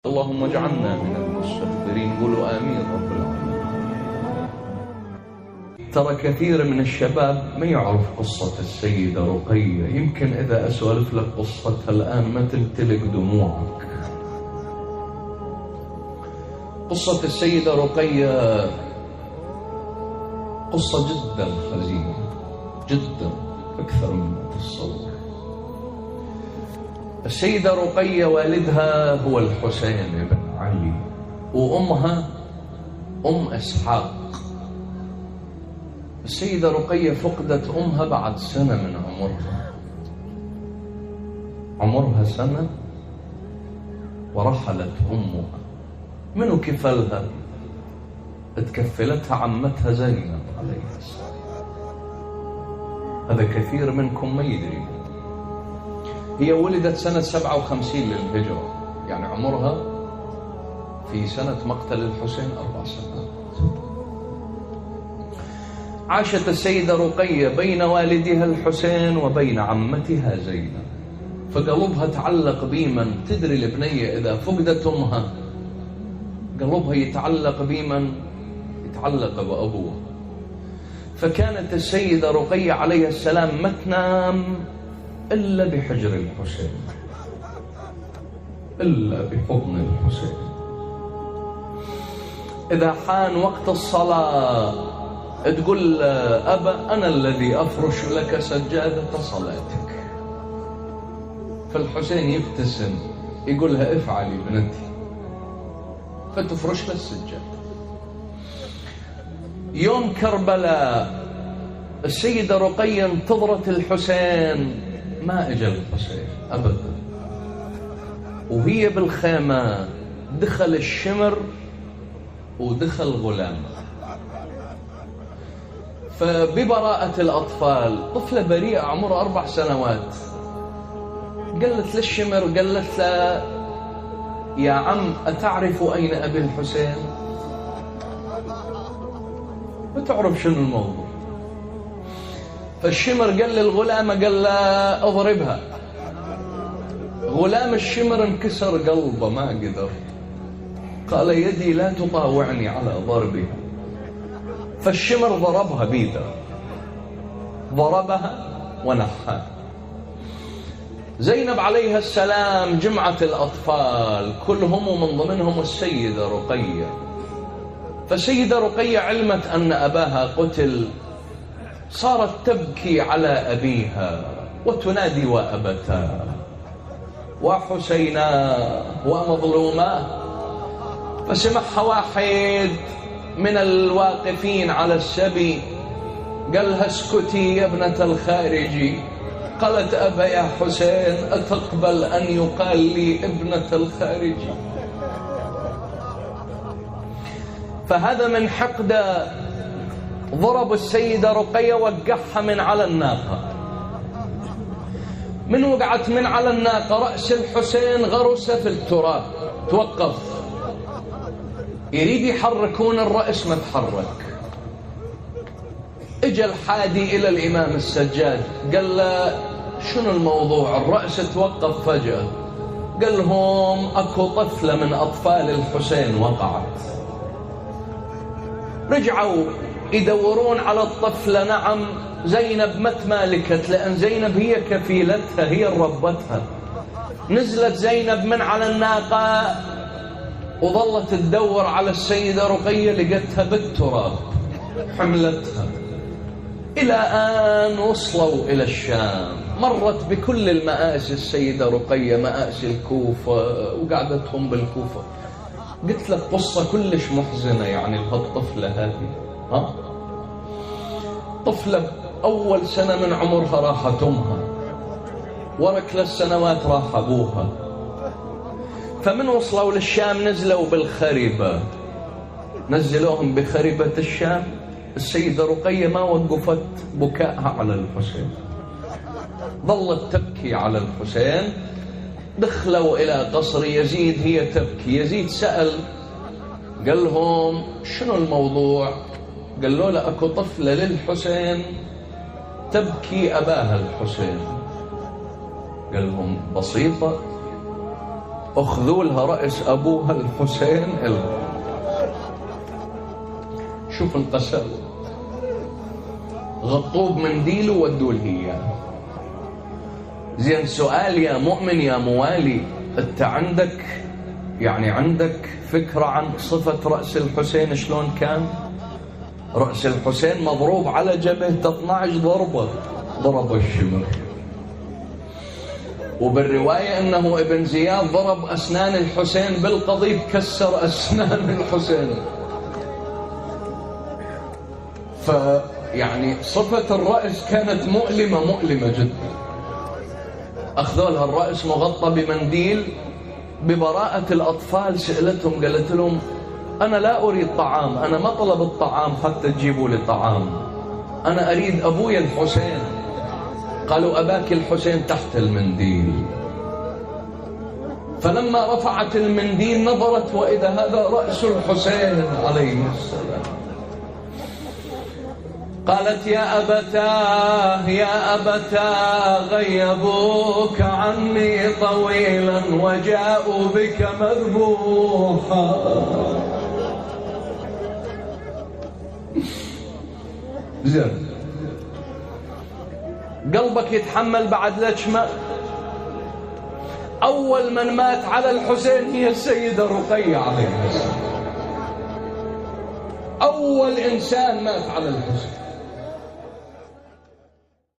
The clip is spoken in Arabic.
اللهم اجعلنا من المستغفرين. قولوا آمين رب العالمين. ترى كثير من الشباب ما يعرف قصة السيدة رقية. يمكن إذا أسولف لك قصتها الآن ما تمتلك دموعك. قصة السيدة رقية قصة جدا حزينة جدا، أكثر مما تتصور. السيدة رقية والدها هو الحسين بن علي، وأمها أم إسحاق. السيدة رقية فقدت أمها بعد سنة من عمرها سنة ورحلت أمها. منو كفلها؟ اتكفلتها عمتها زينب عليها السلام. هذا كثير منكم ما يدري. هي ولدت سنة 57 للهجرة، يعني عمرها في سنة مقتل الحسين 4 سنوات. عاشت السيدة رقية بين والدها الحسين وبين عمتها زينب، فقلبها تعلق بمن؟ تدري البنية إذا فقدت أمها قلبها يتعلق بمن؟ يتعلق بأبوها. فكانت السيدة رقية عليها السلام ما تنام إلا بحجر الحسين، إلا بحضن الحسين. إذا حان وقت الصلاة تقول أبا أنا الذي أفرش لك سجادة صلاتك. فالحسين يبتسم يقولها افعلي بنتي، فتفرش له السجادة. يوم كربلاء السيدة رقية انتظرت الحسين، ما اجى الحسين ابدا. وهي بالخيمة دخل الشمر ودخل غلامه. فببراءة الأطفال، طفلة بريئة عمرها 4 سنوات، قالت للشمر، قالت له يا عم أتعرف أين أبي الحسين؟ ما تعرف شنو الموضوع. فالشمر قال للغلامة، قال له اضربها. غلام الشمر انكسر قلبه ما قدر، قال يدي لا تطاوعني على ضربها. فالشمر ضربها بيده، ضربها ونحاها. زينب عليها السلام جمعت الأطفال كلهم ومن ضمنهم السيدة رقية. فالسيدة رقية علمت أن أباها قتل، صارت تبكي على أبيها وتنادي وأبتاه وحسينا ومظلوما. فسمعها واحد من الواقفين على السبي قال لها اسكتي يا ابنة الخارجي. قالت أبا يا حسين أتقبل أن يقال لي ابنة الخارجي؟ فهذا من حقد ضرب السيدة رقية وقعها من على الناقة. من وقعت من على الناقة رأس الحسين غرس في التراب، توقف. يريد يحركون الرأس ما تحرك. اجى الحادي إلى الإمام السجاد قال له شنو الموضوع؟ الرأس توقف فجأة. قال لهم أكو طفلة من أطفال الحسين وقعت. رجعوا يدورون على الطفلة. نعم زينب ما تمالكت، لأن زينب هي كفيلتها، هي ربتها. نزلت زينب من على الناقة وظلت تدور على السيدة رقية، لقتها بالتراب، حملتها إلى أن وصلوا إلى الشام. مرت بكل المآسي السيدة رقية، مآسي الكوفة، وقعدتهم بالكوفة. قلت لك قصة كلش محزنة يعني بهالطفلة هذه. طفلة أول سنة من عمرها راحت أمها، ورا 3 سنوات راح أبوها. فمن وصلوا للشام نزلوا بالخريبة، نزلوهم بخريبة الشام. السيدة رقية ما وقفت بكائها على الحسين، ظلت تبكي على الحسين. دخلوا إلى قصر يزيد هي تبكي. يزيد سأل قال لهم شنو الموضوع؟ قالوا له أكو طفلة للحسين تبكي أباها الحسين. قال لهم بسيطة، أخذوا لها رأس أبوها الحسين شوف القساوة، غطوه بمنديله وودوا له إياه. زين سؤال يا مؤمن يا موالي، أنت عندك فكرة عن صفة رأس الحسين شلون كان؟ رأس الحسين مضروب على جبهته 12 ضربة، ضرب الشمر. وبالرواية أنه ابن زياد ضرب أسنان الحسين بالقضيب، كسر أسنان الحسين. فيعني صفة الرأس كانت مؤلمة جدا. أخذوا لها الرأس مغطى بمنديل. ببراءة الأطفال سألتهم، قالت لهم أنا لا أريد طعام، أنا ما طلب الطعام حتى تجيبوا لي طعام، أنا أريد أبويا الحسين. قالوا أباك الحسين تحت المنديل. فلما رفعت المنديل نظرت وإذا هذا رأس الحسين عليه السلام. قالت يا أبتاه غيبوك عني طويلا وجاءوا بك مذبوحا. زين قلبك يتحمل بعد لجمة؟ أول من مات على الحسين هي السيدة رقية عليها السلام. أول إنسان مات على الحسين.